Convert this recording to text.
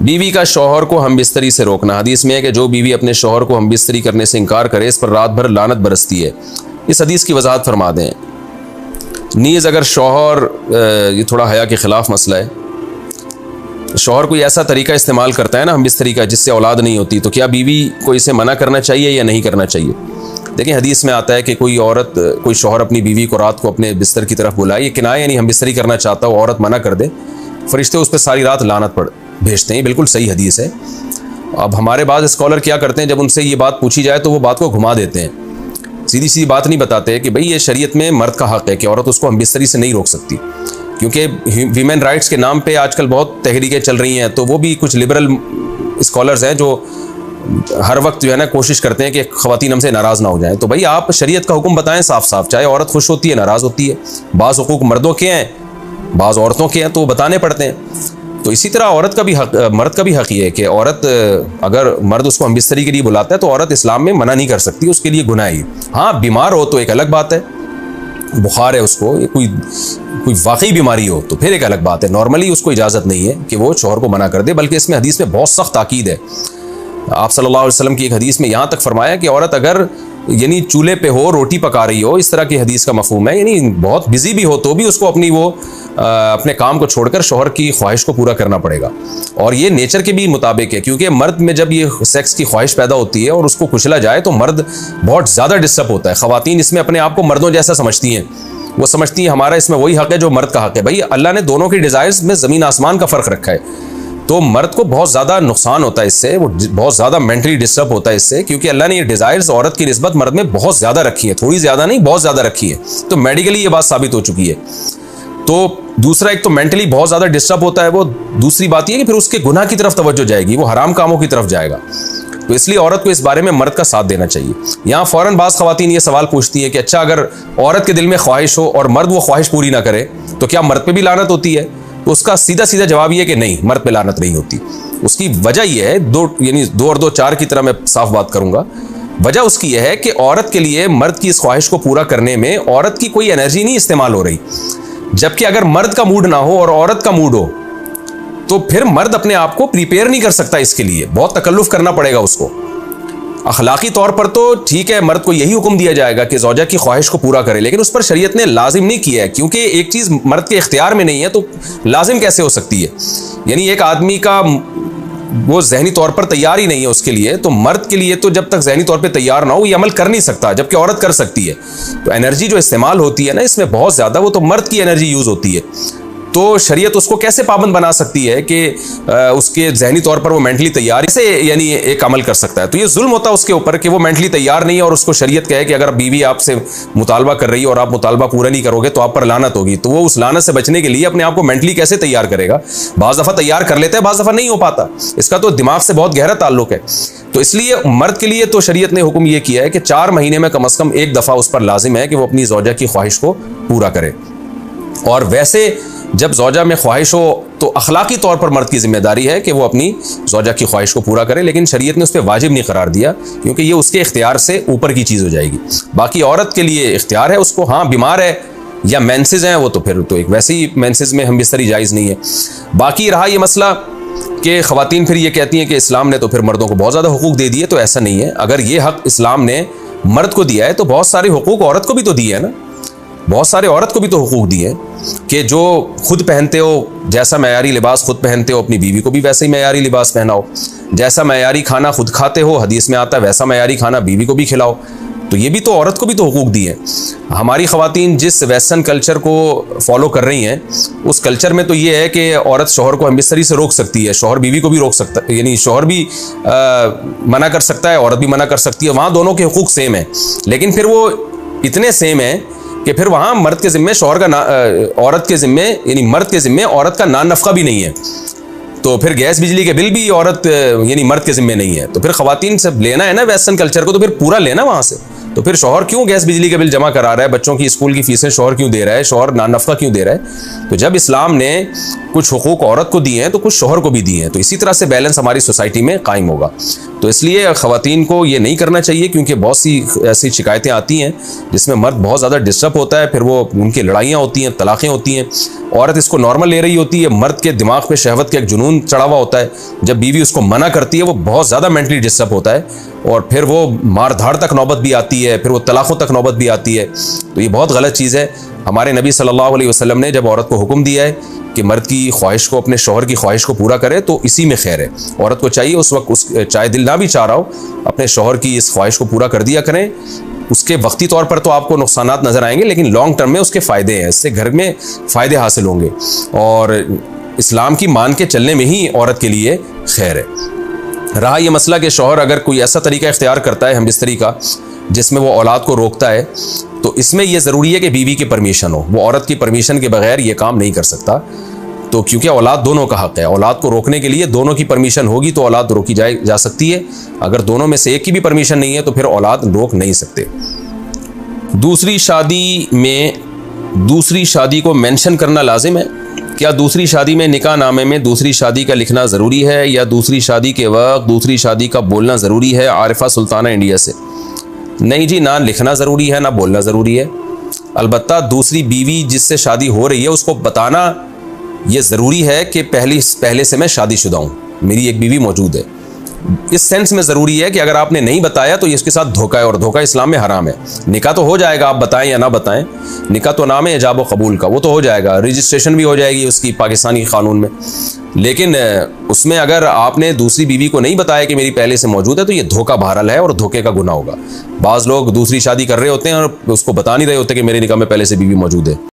बीवी का शौहर को हम बिस्तरी से रोकना। हदीस में है कि जो बीवी अपने शौहर को हम बिस्तरी करने से इनकार करे, इस पर रात भर लानत बरसती है। इस हदीस की वजाहत फरमा दें। नीज़ अगर शौहर, ये थोड़ा हया के ख़िलाफ़ मसला है, शौहर कोई ऐसा तरीका इस्तेमाल करता है ना हम बिस्तरी का जिससे औलाद नहीं होती, तो क्या बीवी को इसे मना करना चाहिए या नहीं करना चाहिए? देखिए हदीस में आता है कि कोई औरत, कोई शौहर अपनी बीवी को रात को अपने बिस्तर की तरफ बुलाए, ये किनाया यानी हम बिस्तरी करना चाहता हो, औरत मना कर दे, फरिश्ते उस पर सारी रात लानत भेजते हैं। बिल्कुल सही हदीस है। अब हमारे बाद स्कॉलर क्या करते हैं, जब उनसे ये बात पूछी जाए तो वो बात को घुमा देते हैं, सीधी सीधी बात नहीं बताते कि भाई ये शरीयत में मर्द का हक़ है कि औरत उसको हम बिस्तरी से नहीं रोक सकती, क्योंकि वीमेन राइट्स के नाम पे आजकल बहुत तहरीकें चल रही हैं। तो वो भी कुछ लिबरल स्कॉलर्स हैं जो हर वक्त जो है ना कोशिश करते हैं कि ख़वातीन हमसे नाराज़ ना हो जाएं। तो भाई आप शरीयत का हुक्म बताएं साफ साफ, चाहे औरत खुश होती है नाराज़ होती है, बाज़ हुकूक मर्दों के हैं बाज़ औरतों के हैं, तो वो बताने पड़ते हैं। तो इसी तरह औरत का भी हक, मर्द का भी हक़ ये है कि औरत, अगर मर्द उसको हम बिस्तरी के लिए बुलाता है तो औरत इस्लाम में मना नहीं कर सकती, उसके लिए गुनाह है। हाँ बीमार हो तो एक अलग बात है, बुखार है उसको, कोई वाकई बीमारी हो तो फिर एक अलग बात है। नॉर्मली उसको इजाज़त नहीं है कि वो शौहर को मना कर दे, बल्कि इसमें हदीस में बहुत सख्त ताकीद है। आप सल्लल्लाहु अलैहि वसल्लम की एक हदीस में यहाँ तक फरमाया कि औरत अगर यानी चूल्हे पे हो, रोटी पका रही हो, इस तरह की हदीस का मफहूम है, यानी बहुत बिजी भी हो तो भी उसको अपने काम को छोड़कर शौहर की ख्वाहिश को पूरा करना पड़ेगा। और ये नेचर के भी मुताबिक है, क्योंकि मर्द में जब ये सेक्स की ख्वाहिश पैदा होती है और उसको कुचला जाए तो मर्द बहुत ज़्यादा डिस्टर्ब होता है। ख़वातीन इसमें अपने आप को मर्दों जैसा समझती हैं, वो समझती हैं हमारा इसमें वही हक़ है जो मर्द का हक़ है। भाई अल्लाह ने दोनों की डिज़ायर्स में ज़मीन आसमान का फ़र्क रखा है, तो मर्द को बहुत ज़्यादा नुकसान होता है इससे, वो बहुत ज़्यादा मेंटली डिस्टर्ब होता है इससे, क्योंकि अल्लाह ने ये डिज़ायर्स औरत की निस्बत मर्द में बहुत ज़्यादा रखी है, थोड़ी ज़्यादा नहीं बहुत ज़्यादा रखी है। तो मेडिकली ये बात साबित हो चुकी है। तो दूसरा, एक तो मेंटली बहुत ज़्यादा डिस्टर्ब होता है वो, दूसरी बात ये कि फिर उसके गुनाह की तरफ तवज्जो जाएगी, वो हराम कामों की तरफ जाएगा। तो इसलिए औरत को इस बारे में मर्द का साथ देना चाहिए। यहाँ फ़ौरन बाज़ ख़वातीन ये सवाल पूछती हैं कि अच्छा अगर औरत के दिल में ख्वाहिश हो और मर्द वो ख्वाहिश पूरी ना करे तो क्या मर्द पे भी लानत होती है? तो उसका सीधा सीधा जवाब ये कि नहीं, मर्द पे लानत नहीं होती। उसकी वजह यह है, दो और दो चार की तरह मैं साफ बात करूंगा। वजह उसकी यह है कि औरत के लिए मर्द की इस ख्वाहिश को पूरा करने में औरत की कोई एनर्जी नहीं इस्तेमाल हो रही, जबकि अगर मर्द का मूड ना हो और औरत का मूड हो तो फिर मर्द अपने आप को प्रिपेयर नहीं कर सकता, इसके लिए बहुत तकल्लुफ़ करना पड़ेगा उसको। अखलाकी तौर पर तो ठीक है, मर्द को यही हुक्म दिया जाएगा कि ज़ौजा की ख्वाहिश को पूरा करे, लेकिन उस पर शरीयत ने लाजिम नहीं किया है, क्योंकि एक चीज़ मर्द के इख्तियार में नहीं है तो लाजिम कैसे हो सकती है? यानी एक आदमी का वो जहनी तौर पर तैयार ही नहीं है उसके लिए, तो मर्द के लिए तो जब तक जहनी तौर पर तैयार ना हो ये अमल कर नहीं सकता, जबकि औरत कर सकती है। तो एनर्जी जो इस्तेमाल होती है ना इसमें बहुत ज़्यादा, वो तो मर्द की एनर्जी यूज़ होती है। तो शरीयत उसको कैसे पाबंद बना सकती है कि उसके जहनी तौर पर वो मेंटली तैयार से यानी एक अमल कर सकता है? तो ये जुल्म होता है उसके ऊपर कि वो मेंटली तैयार नहीं है और उसको शरीयत कहे कि अगर बीवी आपसे मुतालबा कर रही है और आप मुतालबा पूरा नहीं करोगे तो आप पर लानत होगी। तो वो उस लानत से बचने के लिए अपने आप को मेंटली कैसे तैयार करेगा? बाज़ दफ़ा तैयार कर लेता है, बाज़ दफ़ा नहीं हो पाता। इसका तो दिमाग से बहुत गहरा ताल्लुक है। तो इसलिए मर्द के लिए तो शरीयत ने हुक्म यह किया है कि 4 महीने में कम से कम एक दफ़ा उस पर लाजिम है कि वो अपनी ज़ौजा की ख्वाहिश को पूरा करे। और वैसे जब ज़ौजा में ख्वाहिश हो तो अखलाकी तौर पर मर्द की जिम्मेदारी है कि वो अपनी ज़ौजा की ख्वाहिश को पूरा करे, लेकिन शरीयत ने उस पर वाजिब नहीं करार दिया, क्योंकि ये उसके इख्तियार से ऊपर की चीज़ हो जाएगी। बाकी औरत के लिए इख्तियार है उसको, हाँ बीमार है या मेंसेस हैं वो तो फिर तो एक वैसे ही मेंसेस में हम बिस्तरी जायज़ नहीं है। बाकी रहा ये मसला कि ख़वातीन फिर ये कहती हैं कि इस्लाम ने तो फिर मर्दों को बहुत ज़्यादा हुकूक दे दिए, तो ऐसा नहीं है। अगर ये हक़ इस्लाम ने मर्द को दिया है तो बहुत सारे हुकूक औरत को भी तो दिए है ना, बहुत सारे औरत को भी तो हुकूक दिए कि जो खुद पहनते हो, जैसा मयारी लिबास खुद पहनते हो अपनी बीवी को भी वैसे ही मयारी लिबास पहनाओ, जैसा मयारी खाना खुद खाते हो हदीस में आता है वैसा मयारी खाना बीवी को भी खिलाओ। तो ये भी तो औरत को भी तो हुकूक दिए। हमारी ख़वातीन जिस वेस्टर्न कल्चर को फॉलो कर रही हैं उस कल्चर में तो ये है कि औरत शौहर को हमबिस्तरी से रोक सकती है, शौहर बीवी को भी रोक सकता है, यानी शौहर भी मना कर सकता है, औरत भी मना कर सकती है। वहाँ दोनों के हुकूक सेम है, लेकिन फिर वो इतने सेम है कि फिर वहाँ मर्द के ज़िम्मे शौहर का औरत के ज़िम्मे यानी मर्द के ज़िम्मे औरत का नान नफ़क़ा भी नहीं है। तो फिर गैस बिजली के बिल भी औरत यानी मर्द के ज़िम्मे नहीं है। तो फिर ख़वातीन से लेना है ना वेस्टर्न कल्चर को, तो फिर पूरा लेना वहाँ से। तो फिर शौहर क्यों गैस बिजली का बिल जमा करा रहा है, बच्चों की स्कूल की फीसें शौहर क्यों दे रहा है, शौहर नानफ़ा क्यों दे रहा है? तो जब इस्लाम ने कुछ हुकूक औरत को दिए हैं तो कुछ शौहर को भी दिए हैं, तो इसी तरह से बैलेंस हमारी सोसाइटी में कायम होगा। तो इसलिए ख़वातीन को ये नहीं करना चाहिए, क्योंकि बहुत सी ऐसी शिकायतें आती हैं जिसमें मर्द बहुत ज़्यादा डिस्टर्ब होता है, फिर वो उनकी लड़ाइयाँ होती हैं, तलाक़ें होती हैं। औरत इसको नॉर्मल ले रही होती है, मर्द के दिमाग पे शहवत का एक जुनून चढ़ा हुआ होता है, जब बीवी उसको मना करती है वो बहुत ज़्यादा मेंटली डिस्टर्ब होता है, और फिर वो मार धाड़ तक नौबत भी आती है, फिर वो तलाक़ों तक नौबत भी आती है। तो ये बहुत गलत चीज़ है। हमारे नबी सल्लल्लाहु अलैहि वसल्लम ने जब औरत को हुक्म दिया है कि मर्द की ख्वाहिश को, अपने शौहर की ख्वाहिश को पूरा करे, तो इसी में खैर है। औरत को चाहिए उस वक्त, उस चाहे दिल ना भी चाह रहा हो, अपने शौहर की इस ख्वाहिश को पूरा कर दिया करें। उसके वक्ती तौर पर तो आपको नुकसानात नज़र आएंगे, लेकिन लॉन्ग टर्म में उसके फ़ायदे हैं, इससे घर में फ़ायदे हासिल होंगे और इस्लाम की मान के चलने में ही औरत के लिए खैर है। रहा यह मसला कि शौहर अगर कोई ऐसा तरीका इख्तियार करता है हमबिस्तरी का जिसमें वो औलाद को रोकता है, तो इसमें यह ज़रूरी है कि बीवी की परमिशन हो। वो औरत की परमिशन के बगैर ये काम नहीं कर सकता। तो क्योंकि औलाद दोनों का हक़ है, औलाद को रोकने के लिए दोनों की परमिशन होगी तो औलाद रोकी जा सकती है। अगर दोनों में से एक की भी परमिशन नहीं है तो फिर औलाद रोक नहीं सकते। दूसरी शादी को मेंशन करना लाजिम है। क्या दूसरी शादी में निकाह नामे में दूसरी शादी का लिखना ज़रूरी है, या दूसरी शादी के वक्त दूसरी शादी का बोलना ज़रूरी है? आरिफा सुल्ताना इंडिया से। नहीं जी, ना लिखना ज़रूरी है ना बोलना ज़रूरी है। अलबत्ता दूसरी बीवी जिससे शादी हो रही है उसको बताना ये ज़रूरी है कि पहले से मैं शादीशुदा हूँ, मेरी एक बीवी मौजूद है। इस सेंस में ज़रूरी है कि अगर आपने नहीं बताया तो ये इसके साथ धोखा है, और धोखा इस्लाम में हराम है। निकाह तो हो जाएगा, आप बताएं या ना बताएं, निकाह तो नाम है इजाब व कबूल का, वो तो हो जाएगा, रजिस्ट्रेशन भी हो जाएगी उसकी पाकिस्तानी कानून में। लेकिन उसमें अगर आपने दूसरी बीवी को नहीं बताया कि मेरी पहले से मौजूद है तो ये धोखा बहरहाल है और धोखे का गुनाह होगा। बाज़ लोग दूसरी शादी कर रहे होते हैं और उसको बता नहीं रहे होते कि मेरे निकाह में पहले से बीवी मौजूद है।